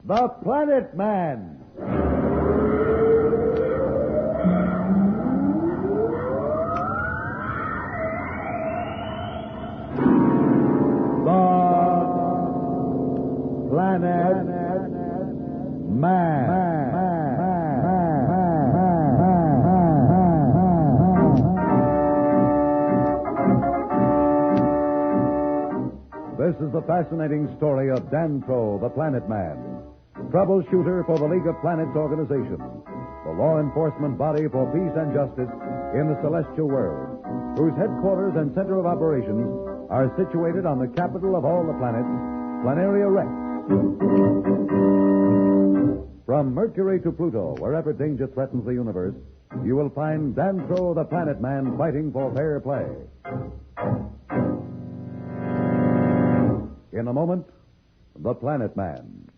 The Planet Man. The Planet Man. This is the fascinating story of Dantro, the Planet Man, troubleshooter for the League of Planets organization, the law enforcement body for peace and justice in the celestial world, whose headquarters and center of operations are situated on the capital of all the planets, Planaria Rex. From Mercury to Pluto, wherever danger threatens the universe, you will find Dantro, the Planet Man, fighting for fair play. In a moment, The Planet Man.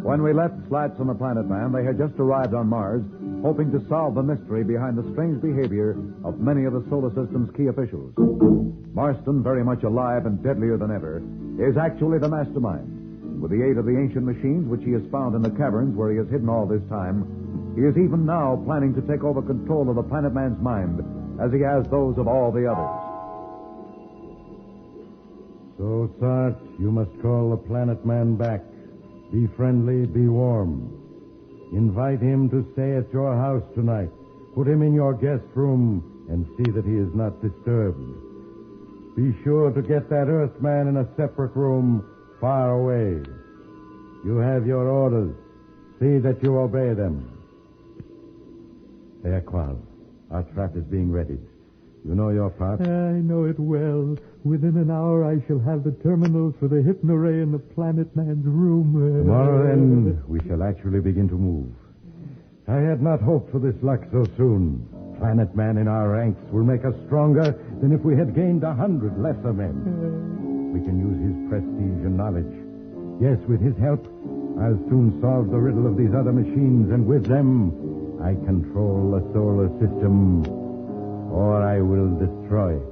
When we left Slats and the Planet Man, they had just arrived on Mars, hoping to solve the mystery behind the strange behavior of many of the solar system's key officials. Marston, very much alive and deadlier than ever, is actually the mastermind. With the aid of the ancient machines which he has found in the caverns where he has hidden all this time, he is even now planning to take over control of the Planet Man's mind, as he has those of all the others. So, Sarge, you must call the Planet Man back. Be friendly, be warm. Invite him to stay at your house tonight. Put him in your guest room and see that he is not disturbed. Be sure to get that Earthman in a separate room far away. You have your orders. See that you obey them. There, Qual. Our trap is being readied. You know your part? I know it well. Within an hour, I shall have the terminals for the hypnoray in the Planet Man's room. Tomorrow, then, we shall actually begin to move. I had not hoped for this luck so soon. Planet Man in our ranks will make us stronger than if we had gained 100 lesser men. We can use his prestige and knowledge. Yes, with his help, I'll soon solve the riddle of these other machines, and with them, I control the solar system, or I will destroy it.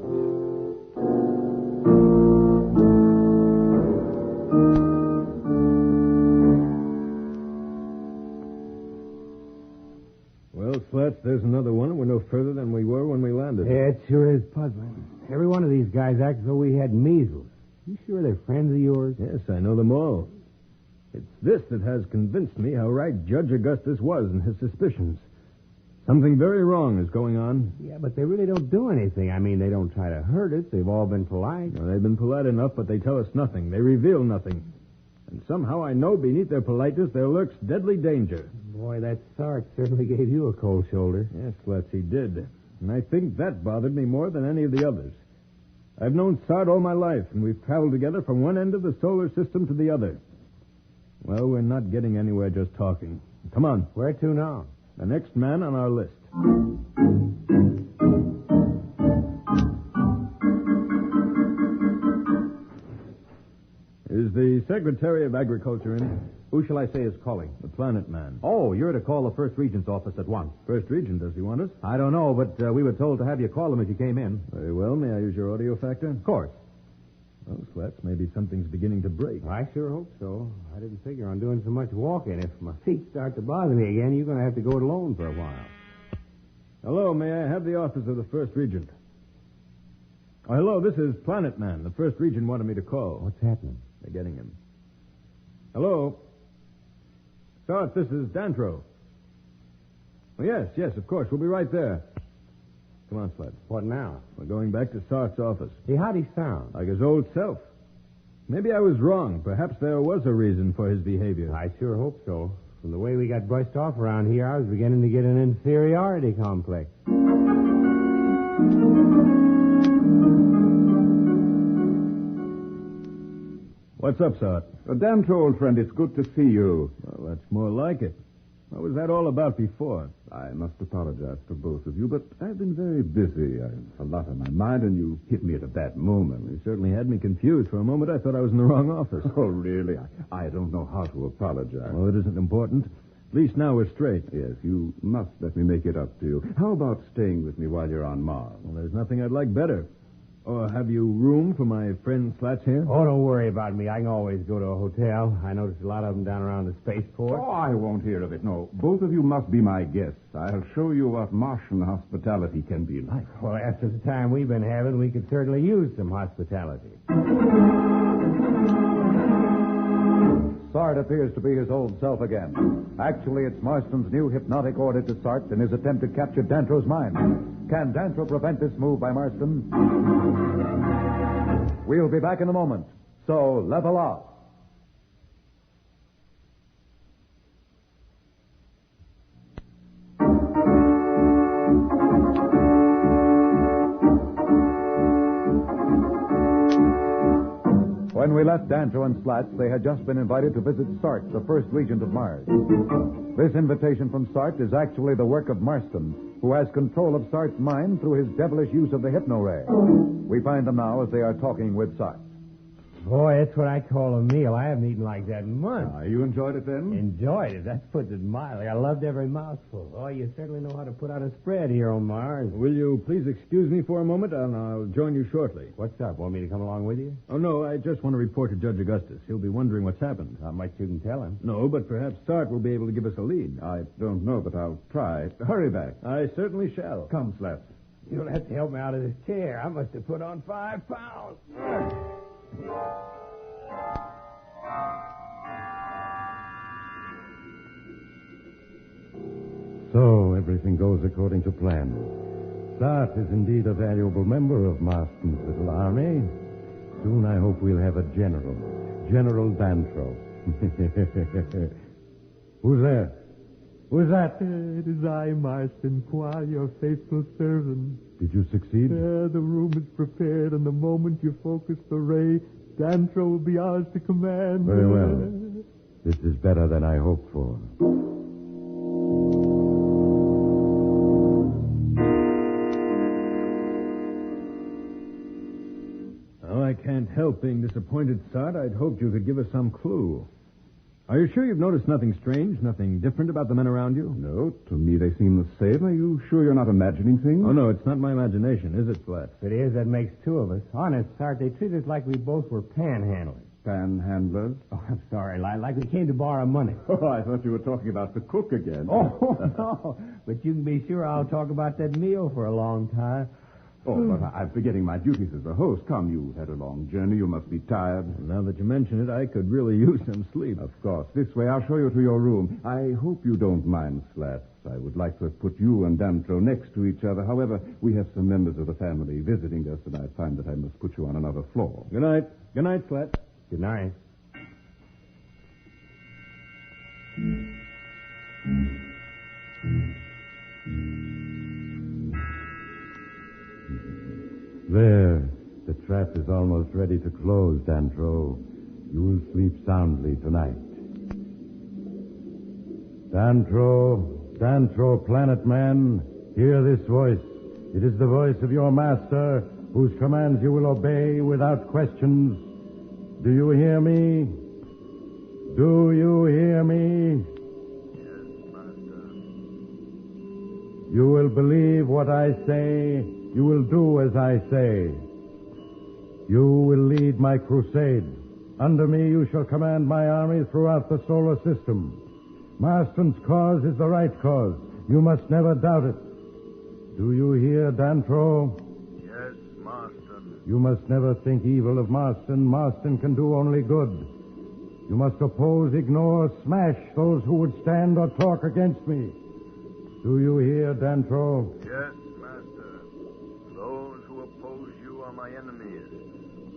Well, Slats, there's another one. We're no further than we were when we landed. Yeah, it sure is puzzling. Every one of these guys acts as though we had measles. You sure they're friends of yours? Yes, I know them all. It's this that has convinced me how right Judge Augustus was in his suspicions. Something very wrong is going on. Yeah, but they really don't do anything. I mean, they don't try to hurt us. They've all been polite. Well, they've been polite enough, but they tell us nothing. They reveal nothing. And somehow I know beneath their politeness there lurks deadly danger. Boy, that Sark certainly gave you a cold shoulder. Yes, Slats, he did. And I think that bothered me more than any of the others. I've known Sard all my life, and we've traveled together from one end of the solar system to the other. Well, we're not getting anywhere just talking. Come on. Where to now? The next man on our list. Is the Secretary of Agriculture in? Who shall I say is calling? The Planet Man. Oh, you're to call the First Regent's office at once. First Regent, does he want us? I don't know, but we were told to have you call him as you came in. Very well. May I use your audio factor? Of course. Well, Slats, maybe something's beginning to break. I sure hope so. I didn't figure on doing so much walking. If my feet start to bother me again, you're going to have to go it alone for a while. Hello, may I have the office of the First Regent? Oh, hello, this is Planet Man. The First Regent wanted me to call. What's happening? They're getting him. Hello? Start, this is Dantro. Oh, yes, of course. We'll be right there. Come on, Sled. What now? We're going back to Sark's office. Hey, how'd he sound? Like his old self. Maybe I was wrong. Perhaps there was a reason for his behavior. I sure hope so. From the way we got brushed off around here, I was beginning to get an inferiority complex. What's up, Sart? Dantro, old friend, it's good to see you. Well, that's more like it. What was that all about before? I must apologize to both of you, but I've been very busy. I have a lot on my mind, and you hit me at a bad moment. You certainly had me confused. For a moment, I thought I was in the wrong office. Oh, really? I don't know how to apologize. Well, it isn't important. At least now we're straight. Yes, you must let me make it up to you. How about staying with me while you're on Mars? Well, there's nothing I'd like better. Or have you room for my friend Slats here? Oh, don't worry about me. I can always go to a hotel. I noticed a lot of them down around the spaceport. Oh, I won't hear of it. No, both of you must be my guests. I'll show you what Martian hospitality can be like. Well, after the time we've been having, we could certainly use some hospitality. Sart appears to be his old self again. Actually, it's Marston's new hypnotic order to Sart in his attempt to capture Dantro's mind. Can Dantro prevent this move by Marston? We'll be back in a moment. So, level off. When we left Dantro and Slats, they had just been invited to visit Sart, the first regent of Mars. This invitation from Sart is actually the work of Marston, who has control of Sart's mind through his devilish use of the hypno-ray. We find them now as they are talking with Sart. Boy, that's what I call a meal. I haven't eaten like that in months. You enjoyed it then? Enjoyed it. That's putting it mildly. I loved every mouthful. Oh, you certainly know how to put out a spread here on Mars. Will you please excuse me for a moment, and I'll join you shortly. What's up? Want me to come along with you? Oh, no, I just want to report to Judge Augustus. He'll be wondering what's happened. Not much you can tell him. No, but perhaps Sart will be able to give us a lead. I don't know, but I'll try. Hurry back. I certainly shall. Come, Slats. You'll have to help me out of this chair. I must have put on 5 pounds. So, everything goes according to plan. Sart is indeed a valuable member of Marston's little army. Soon I hope we'll have a general. General Dantro. Who's there? Who's that? It is I, Marston Qua, your faithful servant. Did you succeed? The room is prepared, and the moment you focus the ray, Dantro will be ours to command. Very well. This is better than I hoped for. Oh, I can't help being disappointed, Sart. I'd hoped you could give us some clue. Are you sure you've noticed nothing strange, nothing different about the men around you? No, to me they seem the same. Are you sure you're not imagining things? Oh, no, it's not my imagination, is it, Slats? If it is, that makes 2 of us. Honest, Sart, they treat us like we both were panhandlers. Panhandlers? Oh, I'm sorry, like we came to borrow money. Oh, I thought you were talking about the cook again. Oh, no. But you can be sure I'll talk about that meal for a long time. Oh, but I'm forgetting my duties as a host. Come, you've had a long journey. You must be tired. Now that you mention it, I could really use some sleep. Of course. This way, I'll show you to your room. I hope you don't mind, Slats. I would like to have put you and Dantro next to each other. However, we have some members of the family visiting us, and I find that I must put you on another floor. Good night. Good night, Slats. Good night. There. The trap is almost ready to close, Dantro. You will sleep soundly tonight. Dantro, planet man, hear this voice. It is the voice of your master, whose commands you will obey without questions. Do you hear me? Do you hear me? Yes, Master. You will believe what I say. You will do as I say. You will lead my crusade. Under me you shall command my army throughout the solar system. Marston's cause is the right cause. You must never doubt it. Do you hear, Dantro? Yes, Marston. You must never think evil of Marston. Marston can do only good. You must oppose, ignore, smash those who would stand or talk against me. Do you hear, Dantro? Yes, Master. Those who oppose you are my enemies.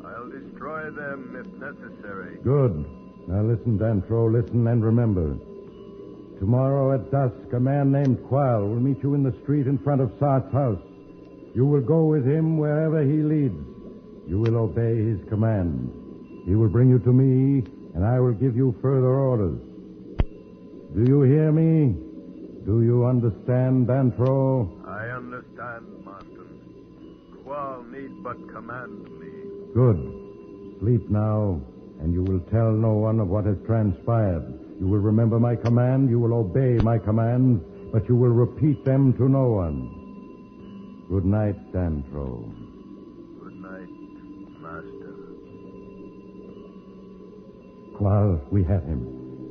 I'll destroy them if necessary. Good. Now listen, Dantro, listen and remember. Tomorrow at dusk, a man named Qual will meet you in the street in front of Sart's house. You will go with him wherever he leads. You will obey his command. He will bring you to me, and I will give you further orders. Do you hear me? Do you understand, Dantro? I understand, Marston. Qual need but command me. Good. Sleep now, and you will tell no one of what has transpired. You will remember my command, you will obey my commands, but you will repeat them to no one. Good night, Dantro. Good night, Master. Well, we have him.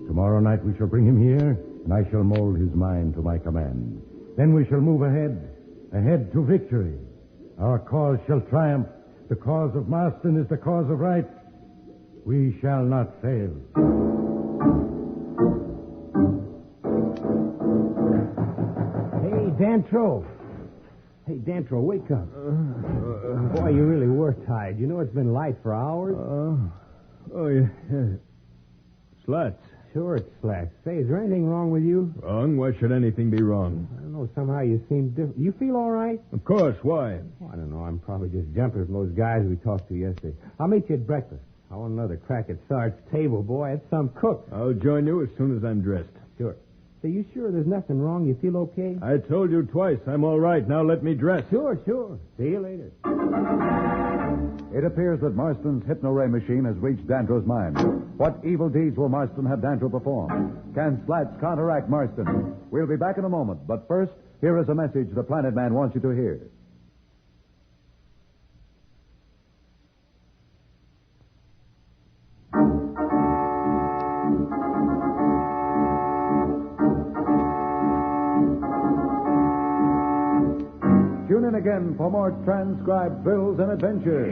Tomorrow night we shall bring him here, and I shall mold his mind to my command. Then we shall move ahead to victory. Our cause shall triumph. The cause of Marston is the cause of right. We shall not fail. Hey, Dantro. Hey, Dantro, wake up. Boy, you really were tired. You know it's been light for hours. Oh, yeah. Slats. Sure, it's Slats. Say, is there anything wrong with you? Wrong? Why should anything be wrong? I don't know, somehow you seem different. You feel all right? Of course. Why? Oh, I don't know. I'm probably just jumping from those guys we talked to yesterday. I'll meet you at breakfast. I want another crack at Sarge's table, boy. It's some cook. I'll join you as soon as I'm dressed. Sure. Say, you sure there's nothing wrong? You feel okay? I told you twice. I'm all right. Now let me dress. Sure. See you later. It appears that Marston's hypno-ray machine has reached Dantro's mind. What evil deeds will Marston have Dantro perform? Can Slats counteract Marston? We'll be back in a moment, but first, here is a message the Planet Man wants you to hear. Tune in again for more transcribed thrills and adventures.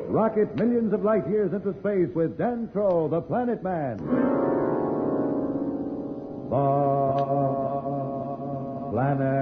Rocket millions of light years into space with Dantro, the Planet Man. The Planet